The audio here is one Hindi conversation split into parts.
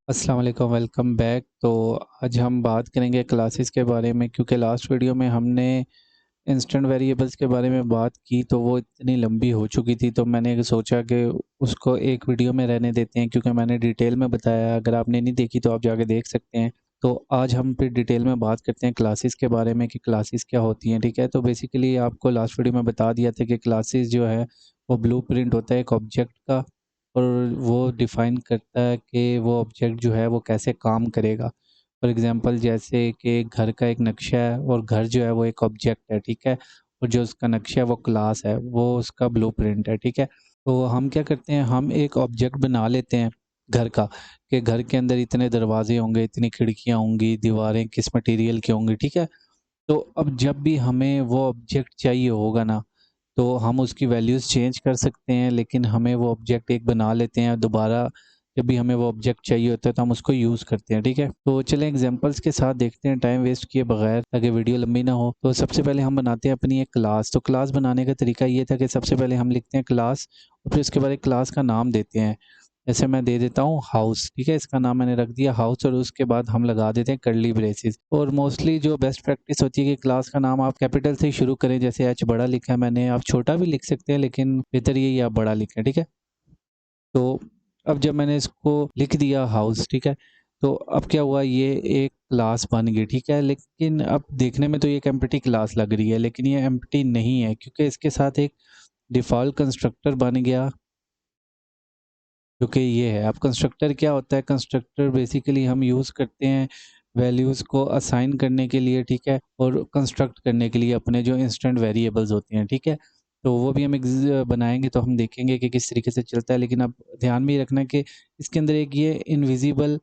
अस्सलाम वालेकुम, वेलकम बैक। तो आज हम बात करेंगे क्लासेस के बारे में, क्योंकि लास्ट वीडियो में हमने इंस्टेंट वेरिएबल्स के बारे में बात की तो वो इतनी लंबी हो चुकी थी, तो मैंने सोचा कि उसको एक वीडियो में रहने देते हैं, क्योंकि मैंने डिटेल में बताया। अगर आपने नहीं देखी तो आप जाके देख सकते हैं। तो आज हम फिर डिटेल में बात करते हैं क्लासेस के बारे में कि क्लासेस क्या होती हैं। ठीक है, तो बेसिकली आपको लास्ट वीडियो में बता दिया था कि क्लासेस जो है वो ब्लूप्रिंट होता है एक ऑब्जेक्ट का, और वो डिफ़ाइन करता है कि वो ऑब्जेक्ट जो है वो कैसे काम करेगा। फॉर एग्ज़ाम्पल, जैसे कि घर का एक नक्शा है और घर जो है वो एक ऑब्जेक्ट है, ठीक है? और जो उसका नक्शा है वो क्लास है, वो उसका ब्लूप्रिंट है, ठीक है? तो हम क्या करते हैं, हम एक ऑब्जेक्ट बना लेते हैं घर का, कि घर के अंदर इतने दरवाज़े होंगे, इतनी खिड़कियाँ होंगी, दीवारें किस मटीरियल की होंगी, ठीक है? तो अब जब भी हमें वो ऑब्जेक्ट चाहिए होगा ना, तो हम उसकी वैल्यूज़ चेंज कर सकते हैं, लेकिन हमें वो ऑब्जेक्ट एक बना लेते हैं दोबारा। जब भी हमें वो ऑब्जेक्ट चाहिए होता है तो हम उसको यूज़ करते हैं, ठीक है? तो चलें एग्ज़ाम्पल्स के साथ देखते हैं, टाइम वेस्ट किए बगैर, ताकि वीडियो लंबी ना हो। तो सबसे पहले हम बनाते हैं अपनी एक क्लास। तो क्लास बनाने का तरीका ये था कि सबसे पहले हम लिखते हैं क्लास, और फिर उसके बाद एक क्लास का नाम देते हैं। जैसे मैं दे देता हूँ हाउस, ठीक है? इसका नाम मैंने रख दिया हाउस, और उसके बाद हम लगा देते हैं कर्ली ब्रेसेस। और मोस्टली जो बेस्ट प्रैक्टिस होती है कि क्लास का नाम आप कैपिटल से ही शुरू करें। जैसे एच बड़ा लिखा है मैंने, आप छोटा भी लिख सकते हैं, लेकिन बेहतर यही आप बड़ा लिखें, ठीक है? तो अब जब मैंने इसको लिख दिया हाउस, ठीक है? तो अब क्या हुआ, ये एक क्लास बन गई, ठीक है? लेकिन अब देखने में तो ये एक एम्प्टी क्लास लग रही है, लेकिन ये एम्प्टी नहीं है, क्योंकि इसके साथ एक डिफ़ॉल्ट कंस्ट्रक्टर बन गया, क्योंकि ये है। अब कंस्ट्रक्टर क्या होता है, कंस्ट्रक्टर बेसिकली हम यूज़ करते हैं वैल्यूज़ को असाइन करने के लिए, ठीक है? और कंस्ट्रक्ट करने के लिए अपने जो इंस्टेंट वेरिएबल्स होते हैं, ठीक है? तो वो भी हम बनाएँगे तो हम देखेंगे कि किस तरीके से चलता है, लेकिन अब ध्यान में ये रखना है कि इसके अंदर एक ये इनविज़िबल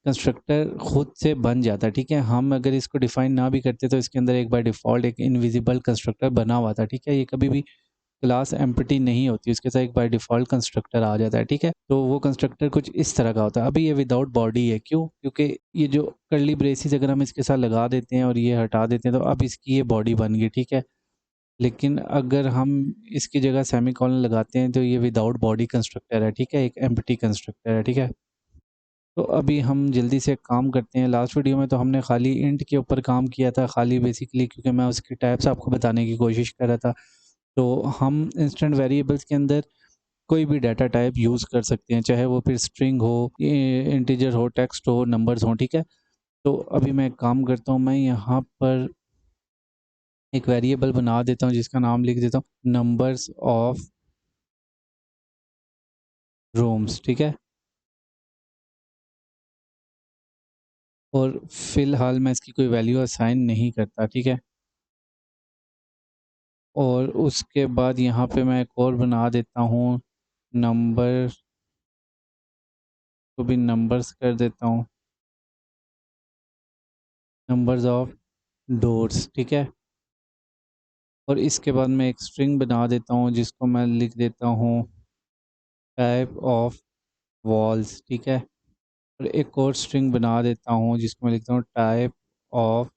कंस्ट्रक्टर खुद से बन जाता है, ठीक है? हम अगर इसको डिफ़ाइन ना भी करते तो इसके अंदर एक बाय डिफ़ॉल्ट एक इनविज़िबल कंस्ट्रक्टर बना हुआ था, ठीक है? ये कभी भी क्लास एम्प्टी नहीं होती, उसके साथ एक बाय डिफ़ॉल्ट कंस्ट्रक्टर आ जाता है, ठीक है? तो वो कंस्ट्रक्टर कुछ इस तरह का होता है। अभी ये विदाउट बॉडी है, क्यों? क्योंकि ये जो कर्ली ब्रेसेस अगर हम इसके साथ लगा देते हैं और ये हटा देते हैं, तो अब इसकी ये बॉडी बन गई, ठीक है? लेकिन अगर हम इसकी जगह सेमीकोलन लगाते हैं तो ये विदाउट बॉडी कंस्ट्रक्टर है, ठीक है? एक एम्प्टी कंस्ट्रक्टर है, ठीक है? तो अभी हम जल्दी से काम करते हैं। लास्ट वीडियो में तो हमने खाली इंट के ऊपर काम किया था, खाली बेसिकली क्योंकि मैं उसकी टाइप्स आपको बताने की कोशिश कर रहा था। तो हम इंस्टेंट वेरिएबल्स के अंदर कोई भी डाटा टाइप यूज़ कर सकते हैं, चाहे वो फिर स्ट्रिंग हो, इंटीजर हो, टेक्स्ट हो, नंबर्स हों, ठीक है? तो अभी मैं एक काम करता हूँ, मैं यहाँ पर एक वेरिएबल बना देता हूँ जिसका नाम लिख देता हूँ नंबर्स ऑफ रूम्स, ठीक है? और फिलहाल मैं इसकी कोई वैल्यू असाइन नहीं करता, ठीक है? और उसके बाद यहाँ पे मैं एक और बना देता हूँ, नंबर को भी नंबर्स कर देता हूँ, नंबर्स ऑफ डोर्स, ठीक है? और इसके बाद मैं एक स्ट्रिंग बना देता हूँ जिसको मैं लिख देता हूँ टाइप ऑफ वॉल्स, ठीक है? और एक और स्ट्रिंग बना देता हूँ जिसको मैं लिखता हूँ टाइप ऑफ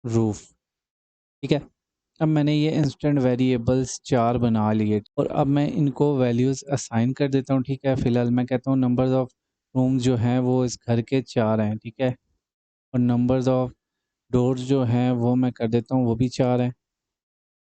रूफ, ठीक है? अब मैंने ये इंस्टेंट वेरिएबल्स 4 बना लिए, और अब मैं इनको वैल्यूज़ असाइन कर देता हूँ, ठीक है? फ़िलहाल मैं कहता हूँ नंबर्स ऑफ रूम्स जो हैं वो इस घर के 4 हैं, ठीक है? और नंबर्स ऑफ डोर्स जो हैं वो मैं कर देता हूँ, वो भी 4 हैं।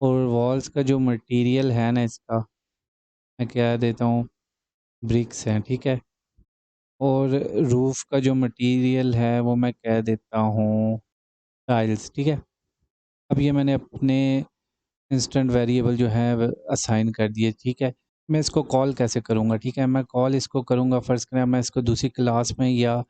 और वॉल्स का जो मटेरियल है ना इसका, मैं कह देता हूँ ब्रिक्स हैं, ठीक है? और रूफ़ का जो मटेरियल है वो मैं कह देता हूँ टाइल्स, ठीक है? अब ये मैंने अपने इंस्टेंट वेरिएबल जो है व असाइन कर दिए, ठीक है? मैं इसको कॉल कैसे करूँगा, ठीक है? मैं कॉल इसको करूँगा, फ़र्ज़ करें मैं इसको दूसरी क्लास में या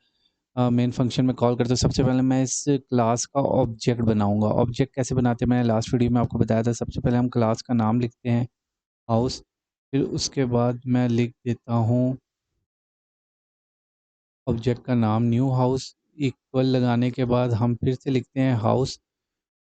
मेन फंक्शन में कॉल करता हूँ। सबसे पहले मैं इस क्लास का ऑब्जेक्ट बनाऊँगा। ऑब्जेक्ट कैसे बनाते हैं, मैंने लास्ट वीडियो में आपको बताया था। सबसे पहले हम क्लास का नाम लिखते हैं हाउस, फिर उसके बाद मैं लिख देता हूँ ऑब्जेक्ट का नाम न्यू हाउस, इक्वल लगाने के बाद हम फिर से लिखते हैं हाउस,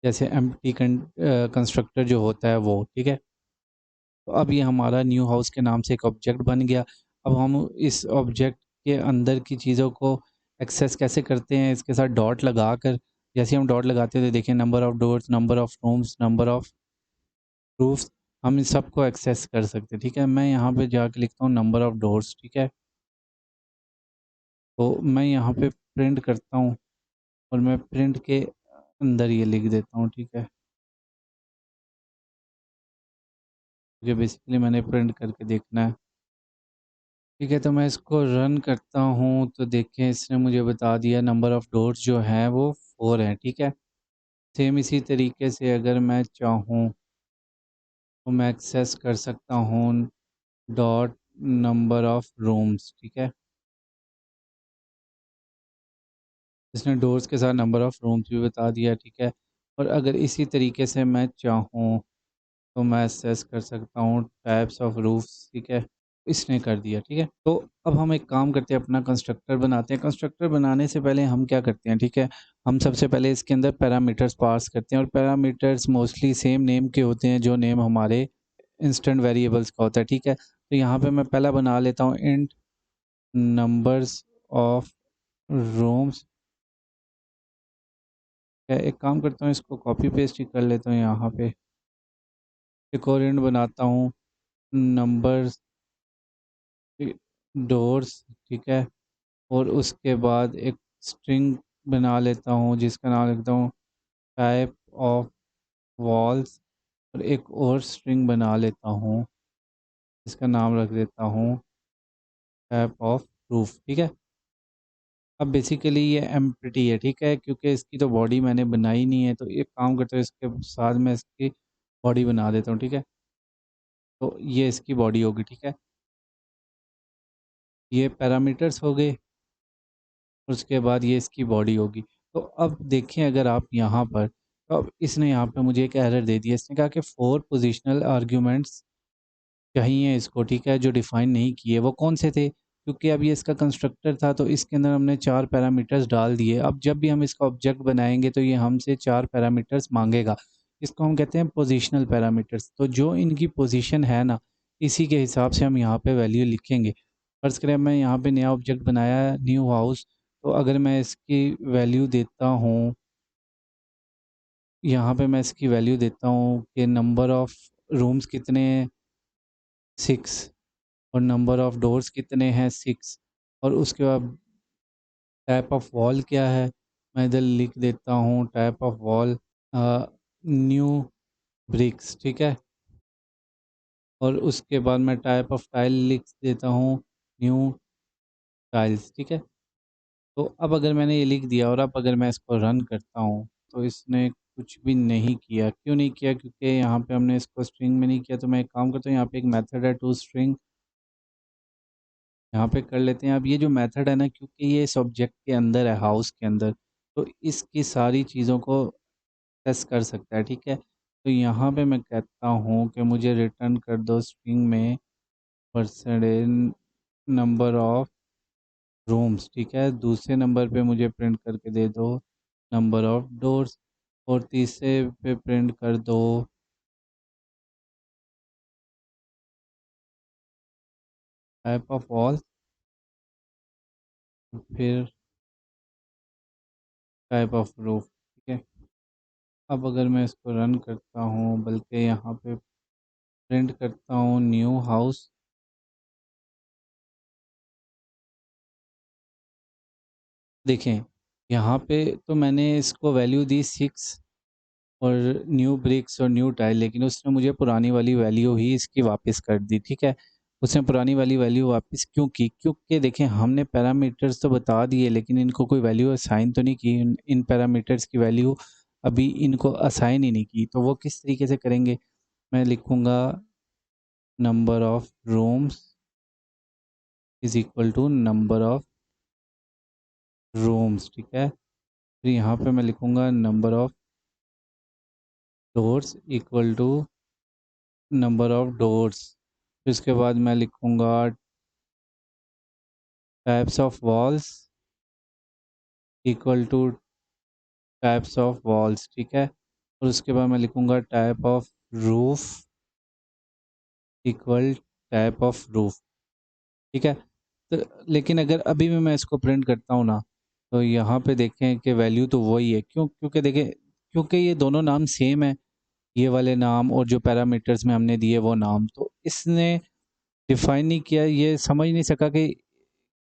जैसे एम्प्टी कंस्ट्रक्टर जो होता है वो, ठीक है? तो अब ये हमारा न्यू हाउस के नाम से एक ऑब्जेक्ट बन गया। अब हम इस ऑब्जेक्ट के अंदर की चीज़ों को एक्सेस कैसे करते हैं, इसके साथ डॉट लगाकर। जैसे हम डॉट लगाते हैं तो देखिए number of doors, number of rooms, number of roofs, हम इन सबको एक्सेस कर सकते हैं, ठीक है? मैं यहाँ पे जाके लिखता हूँ नंबर ऑफ़ डोर्स, ठीक है? तो मैं यहाँ पे प्रिंट करता हूँ और मैं प्रिंट के अंदर ये लिख देता हूँ, ठीक है, क्योंकि बेसिकली मैंने प्रिंट करके देखना है। ठीक है, तो मैं इसको रन करता हूँ तो देखें इसने मुझे बता दिया नंबर ऑफ़ डोर्स जो हैं वो 4 हैं, ठीक है। सेम इसी तरीके से अगर मैं चाहूँ तो मैं एक्सेस कर सकता हूँ डॉट नंबर ऑफ़ रूम्स, ठीक है। इसने डोर्स के साथ नंबर ऑफ़ रूम्स भी बता दिया, ठीक है। और अगर इसी तरीके से मैं चाहूँ तो मैं एक्सेस कर सकता हूँ टाइप्स ऑफ़ रूफ्स, ठीक है। इसने कर दिया, ठीक है। तो अब हम एक काम करते हैं, अपना कंस्ट्रक्टर बनाते हैं। कंस्ट्रक्टर बनाने से पहले हम क्या करते हैं, ठीक है, हम सबसे पहले इसके अंदर पैरामीटर्स पास करते हैं और पैरामीटर्स मोस्टली सेम नेम के होते हैं जो नेम हमारे इंस्टेंट वेरिएबल्स का होता है, ठीक है। तो यहाँ पे मैं पहला बना लेता हूँ इंट नंबर्स ऑफ रूम्स। एक काम करता हूँ, इसको कॉपी पेस्ट ही कर लेता हूँ यहाँ पे। एक और इंट बनाता हूँ नंबर्स डोर्स, ठीक है। और उसके बाद एक स्ट्रिंग बना लेता हूँ जिसका नाम लिखता हूँ टाइप ऑफ वॉल्स। और एक और स्ट्रिंग बना लेता हूँ जिसका नाम रख देता हूँ टाइप ऑफ रूफ, ठीक है। अब बेसिकली ये एम्प्टी है, ठीक है, क्योंकि इसकी तो बॉडी मैंने बनाई नहीं है। तो एक काम करता हूँ, इसके साथ मैं इसकी बॉडी बना देता हूँ, ठीक है। तो ये इसकी बॉडी होगी, ठीक है। ये पैरामीटर्स हो गए, उसके बाद ये इसकी बॉडी होगी। तो अब देखें अगर आप यहाँ पर, तो अब इसने यहाँ पे मुझे एक एरर दे दिया। इसने कहा कि 4 पोजिशनल आर्ग्यूमेंट्स चाहिए इसको, ठीक है, जो डिफ़ाइन नहीं किए। वो कौन से थे? क्योंकि अब ये इसका कंस्ट्रक्टर था तो इसके अंदर हमने 4 पैरामीटर्स डाल दिए। अब जब भी हम इसका ऑब्जेक्ट बनाएंगे तो ये हमसे 4 पैरामीटर्स मांगेगा। इसको हम कहते हैं पोजिशनल पैरामीटर्स। तो जो इनकी पोजीशन है ना, इसी के हिसाब से हम यहाँ पे वैल्यू लिखेंगे। फ़र्ज़ करें मैं यहाँ पे नया ऑब्जेक्ट बनाया न्यू हाउस, तो अगर मैं इसकी वैल्यू देता हूँ, यहाँ पे मैं इसकी वैल्यू देता हूँ कि नंबर ऑफ़ रूम्स कितने हैं, 6, और नंबर ऑफ़ डोर्स कितने हैं, 6, और उसके बाद टाइप ऑफ़ वॉल क्या है, मैं इधर लिख देता हूँ type of wall new bricks, ठीक है। और उसके बाद मैं टाइप ऑफ़ टाइल लिख देता हूँ न्यू टाइल्स, ठीक है। तो अब अगर मैंने ये लिख दिया और अब अगर मैं इसको रन करता हूँ तो इसने कुछ भी नहीं किया। क्यों नहीं किया? क्योंकि यहाँ पे हमने इसको स्ट्रिंग में नहीं किया। तो मैं एक काम करता हूँ, यहाँ पे एक मेथड है टू स्ट्रिंग, यहाँ पे कर लेते हैं। अब ये जो मेथड है ना, क्योंकि ये इस ऑब्जेक्ट के अंदर है, हाउस के अंदर, तो इसकी सारी चीज़ों को एक्सेस कर सकता है, ठीक है। तो यहाँ पे मैं कहता हूँ कि मुझे रिटर्न कर दो स्ट्रिंग में परसेंटेज नंबर ऑफ रूम्स, ठीक है। दूसरे नंबर पे मुझे प्रिंट करके दे दो नंबर ऑफ डोर्स, और तीसरे पे प्रिंट कर दो टाइप ऑफ वॉल, फिर टाइप ऑफ रूफ, ठीक है। अब अगर मैं इसको रन करता हूँ, बल्कि यहाँ पे प्रिंट करता हूँ न्यू हाउस, देखें यहाँ पे तो मैंने इसको वैल्यू दी 6 और न्यू ब्रिक्स और न्यू टाइल, लेकिन उसने मुझे पुरानी वाली वैल्यू ही इसकी वापस कर दी, ठीक है। उसने पुरानी वाली वैल्यू वापस क्यों की? क्योंकि देखें हमने पैरामीटर्स तो बता दिए लेकिन इनको कोई वैल्यू असाइन तो नहीं की। इन पैरामीटर्स की वैल्यू अभी इनको असाइन ही नहीं की। तो वो किस तरीके से करेंगे? मैं लिखूँगा number of rooms is equal to number of rooms, ठीक है। फिर यहाँ पे मैं लिखूँगा number of doors equal to number of doors. फिर उसके बाद मैं लिखूँगा types of walls equal to types of walls, ठीक है। और उसके बाद मैं लिखूँगा type of roof equal type of roof, ठीक है। तो लेकिन अगर अभी भी मैं इसको प्रिंट करता हूँ ना, तो यहाँ पे देखें कि वैल्यू तो वही है। क्यों? क्योंकि देखें, क्योंकि ये दोनों नाम सेम है, ये वाले नाम और जो पैरामीटर्स में हमने दिए वो नाम। तो इसने डिफ़ाइन नहीं किया, ये समझ नहीं सका कि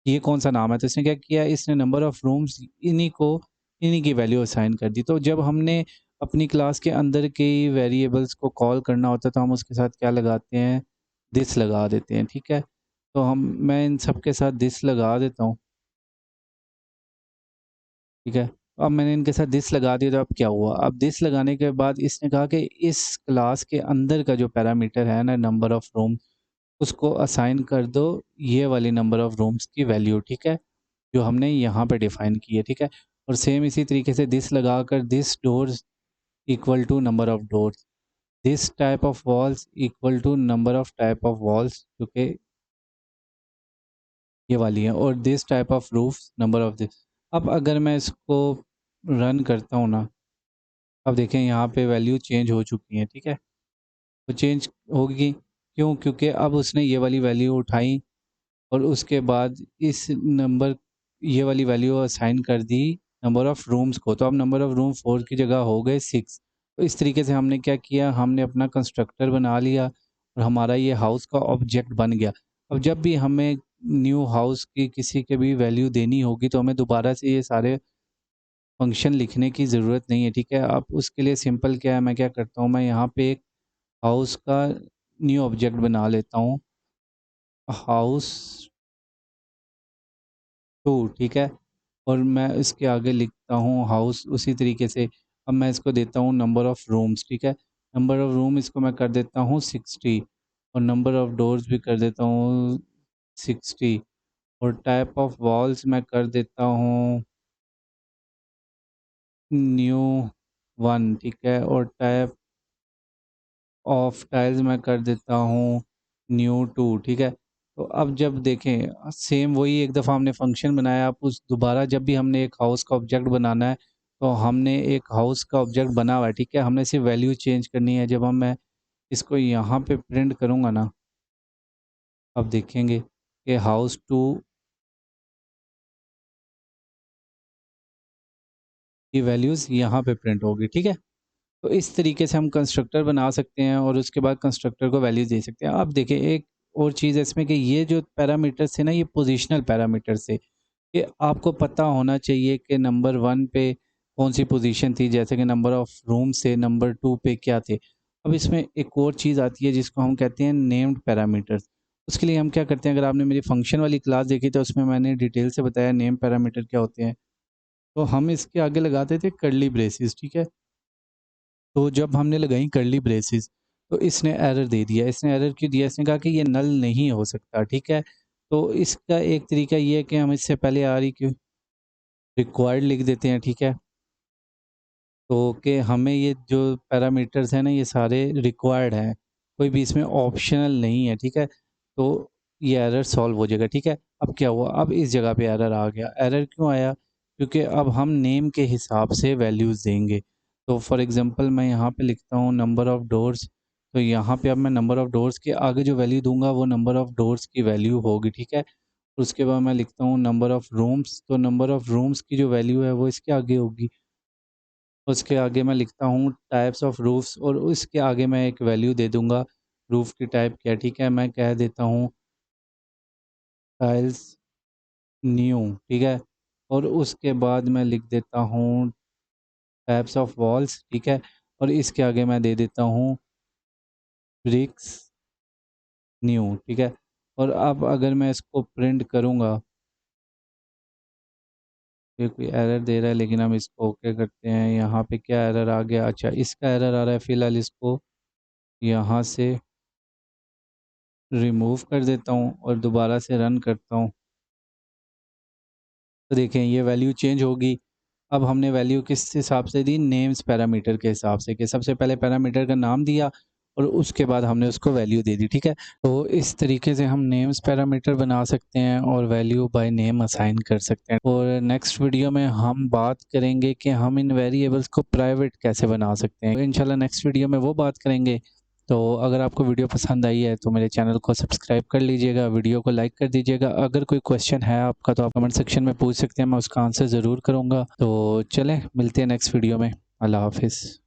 ये कौन सा नाम है, तो इसने क्या किया, इसने नंबर ऑफ़ रूम्स इन्हीं की वैल्यू असाइन कर दी। तो जब हमने अपनी क्लास के अंदर के वेरिएबल्स को कॉल करना होता है तो हम उसके साथ क्या लगाते हैं, दिस लगा देते हैं, ठीक है? तो मैं इन सब के साथ दिस लगा देता हूँ, ठीक है? अब मैंने इनके साथ दिस लगा दिया तो अब क्या हुआ? अब दिस लगाने के बाद इसने कहा कि इस क्लास के अंदर का जो पैरामीटर है ना, नंबर ऑफ़ रूम, उसको असाइन कर दो ये वाली नंबर ऑफ़ रूम्स की वैल्यू, ठीक है? जो हमने यहाँ पे डिफ़ाइन की है, ठीक है? और सेम इसी तरीके से दिस लगाकर this doors equal to number of doors, this type of walls equal to number of type of walls, जो कि ये वाली है, और this type of roofs number of this. अब अगर मैं इसको रन करता हूँ ना, अब देखें यहाँ पे वैल्यू चेंज हो चुकी है, ठीक है? तो चेंज होगी क्यों? क्योंकि अब उसने ये वाली वैल्यू उठाई और उसके बाद इस नंबर ये वाली वैल्यू असाइन कर दी नंबर ऑफ़ रूम्स को। तो अब नंबर ऑफ़ रूम 4 की जगह हो गए 6। तो इस तरीके से हमने क्या किया, हमने अपना कंस्ट्रक्टर बना लिया और हमारा ये हाउस का ऑब्जेक्ट बन गया। अब जब भी हमें न्यू हाउस की किसी के भी वैल्यू देनी होगी तो हमें दोबारा से ये सारे फ़ंक्शन लिखने की ज़रूरत नहीं है, ठीक है? अब उसके लिए सिंपल क्या है, मैं क्या करता हूँ, मैं यहाँ पे एक हाउस का न्यू ऑब्जेक्ट बना लेता हूँ, हाउस 2, ठीक है? और मैं इसके आगे लिखता हूँ हाउस उसी तरीके से। अब मैं इसको देता हूँ नंबर ऑफ़ रूम्स, ठीक है? नंबर ऑफ़ रूम इसको मैं कर देता हूँ 60 और नंबर ऑफ़ डोर्स भी कर देता हूँ 60 और टाइप ऑफ़ वॉल्स मैं कर देता हूँ न्यू 1, ठीक है? और टाइप ऑफ़ टाइल्स मैं कर देता हूँ न्यू 2, ठीक है? तो अब जब देखें सेम वही एक दफ़ा हमने फ़ंक्शन बनाया, अब उस दोबारा जब भी हमने एक हाउस का ऑब्जेक्ट बनाना है, तो हमने एक हाउस का ऑब्जेक्ट बना हुआ है, ठीक है? हमने सिर्फ़ वैल्यू चेंज करनी है। जब मैं इसको यहाँ पे प्रिंट करूँगा ना, अब देखेंगे कि हाउस 2 की वैल्यूज़ यहाँ पे प्रिंट होगी, ठीक है? तो इस तरीके से हम कंस्ट्रक्टर बना सकते हैं और उसके बाद कंस्ट्रक्टर को वैल्यूज़ दे सकते हैं। अब देखिए एक और चीज़ है इसमें कि ये जो पैरामीटर्स थे ना, ये पोज़िशनल पैरामीटर्स थे। ये आपको पता होना चाहिए कि नंबर 1 पे कौन-सी पोज़ीशन थी, जैसे कि नंबर ऑफ़ रूम्स थे, नंबर 2 पे क्या थे। अब इसमें एक और चीज़ आती है जिसको हम कहते हैं नेम्ड पैरामीटर्स। उसके लिए हम क्या करते हैं, अगर आपने मेरी फ़ंक्शन वाली क्लास देखी तो उसमें मैंने डिटेल से बताया नेम पैरामीटर क्या होते हैं। तो हम इसके आगे लगाते थे कर्ली ब्रेसेस, ठीक है? तो जब हमने लगाई कर्ली ब्रेसेस तो इसने एरर दे दिया। इसने एरर क्यों दिया? इसने कहा कि ये नल नहीं हो सकता, ठीक है? तो इसका एक तरीका ये है कि हम इससे पहले रिक्वायर्ड लिख देते हैं, ठीक है? तो कि हमें ये जो पैरामीटर्स हैं ना, ये सारे रिक्वायर्ड हैं, कोई भी इसमें ऑप्शनल नहीं है, ठीक है? तो ये एरर सॉल्व हो जाएगा, ठीक है? अब क्या हुआ? अब इस जगह पे एरर आ गया। एरर क्यों आया? क्योंकि अब हम नेम के हिसाब से वैल्यूज़ देंगे। तो फॉर एग्ज़ाम्पल मैं यहाँ पे लिखता हूँ नंबर ऑफ़ डोर्स, तो यहाँ पे अब मैं नंबर ऑफ़ डोर्स के आगे जो वैल्यू दूँगा वो नंबर ऑफ़ डोर्स की वैल्यू होगी, ठीक है? उसके बाद मैं लिखता हूँ नंबर ऑफ़ रूम्स, तो नंबर ऑफ़ रूम्स की जो वैल्यू है वो इसके आगे होगी। उसके आगे मैं लिखता हूँ टाइप्स ऑफ रूफ्स और उसके आगे मैं एक वैल्यू दे दूँगा, रूफ की टाइप क्या है, ठीक है? मैं कह देता हूँ टाइल्स न्यू, ठीक है? और उसके बाद मैं लिख देता हूँ टाइप्स ऑफ वॉल्स, ठीक है? और इसके आगे मैं दे देता हूँ ब्रिक्स न्यू, ठीक है? और अब अगर मैं इसको प्रिंट करूँगा, ये कोई एरर दे रहा है लेकिन हम इसको ओके करते हैं। यहाँ पे क्या एरर आ गया? अच्छा, इसका एरर आ रहा है, फ़िलहाल इसको यहाँ से रिमूव कर देता हूँ और दोबारा से रन करता हूँ। तो देखें ये वैल्यू चेंज होगी। अब हमने वैल्यू किस हिसाब से दी? नेम्स पैरामीटर के हिसाब से, कि सबसे पहले पैरामीटर का नाम दिया और उसके बाद हमने उसको वैल्यू दे दी, ठीक है? तो इस तरीके से हम नेम्स पैरामीटर बना सकते हैं और वैल्यू बाय नेम असाइन कर सकते हैं। और नेक्स्ट वीडियो में हम बात करेंगे कि हम इन वेरिएबल्स को प्राइवेट कैसे बना सकते हैं। तो इंशाल्लाह नेक्स्ट वीडियो में वो बात करेंगे। तो अगर आपको वीडियो पसंद आई है तो मेरे चैनल को सब्सक्राइब कर लीजिएगा, वीडियो को लाइक कर दीजिएगा। अगर कोई क्वेश्चन है आपका तो आप कमेंट सेक्शन में पूछ सकते हैं, मैं उसका आंसर ज़रूर करूँगा। तो चलें मिलते हैं नेक्स्ट वीडियो में। अल्लाह हाफ़िज़।